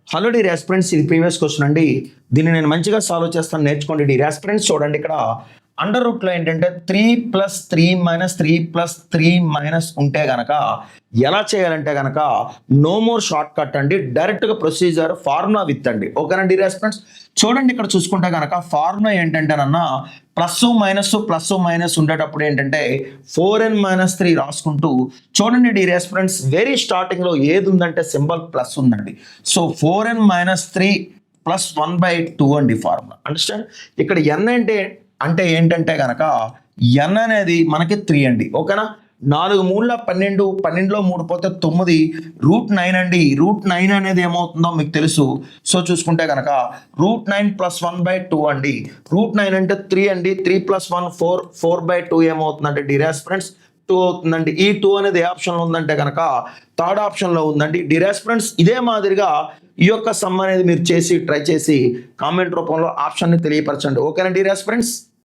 Hello dear aspirants, ఇది previous question అండి. దీన్ని నేను మంచిగా సాల్వ్ చేస్తాను, నేర్చుకోండి డియర్ ఆస్పిరెంట్స్. చూడండి, ఇక్కడ అండర్ రూట్లో ఏంటంటే 3+3 - 3+3 ఉంటే గనక ఎలా చేయాలంటే గనక నో మోర్ షార్ట్ కట్ అండి, డైరెక్ట్గా ప్రొసీజర్ ఫార్ములా విత్ అండి. ఓకేనా డియర్ ఆస్పిరెంట్స్? చూడండి, ఇక్కడ చూసుకుంటే గనక ఫార్ములా ఏంటంటేనన్నా ప్లస్ మైనస్ ఉండేటప్పుడు ఏంటంటే 4n-3 రాసుకుంటూ చూడండి డియర్ ఆస్పిరెంట్స్, వెరీ స్టార్టింగ్లో ఏది ఉందంటే సింబల్ ప్లస్ ఉందండి. సో 4n-3 + 1/2 అండి ఫార్ములా. అండర్స్టాండ్? ఇక్కడ n అంటే ఏంటంటే గనక n అనేది మనకి 3 అండి. ఓకేనా? 4 3 12, 12లో 3 పోతే 9, √9 అండి. √9 అనేది ఏమవుతుందో మీకు తెలుసు. సో చూసుకుంటే కనుక √9 + 1/2 అండి. √9 అంటే 3 అండి. 3 + 1 4, 4/2 ఏమవుతుందంటే డియర్ ఆస్పిరెంట్స్ 2 అవుతుందండి. ఈ 2 అనేది ఏ ఆప్షన్లో ఉందంటే కనుక థర్డ్ ఆప్షన్లో ఉందండి. డియర్ ఆస్పిరెంట్స్, ఇదే మాదిరిగా ఈ యొక్క సమ్ అనేది మీరు ట్రై చేసి కామెంట్ రూపంలో ఆప్షన్ని తెలియపరచండి. ఓకేనా డియర్ ఆస్పిరెంట్స్?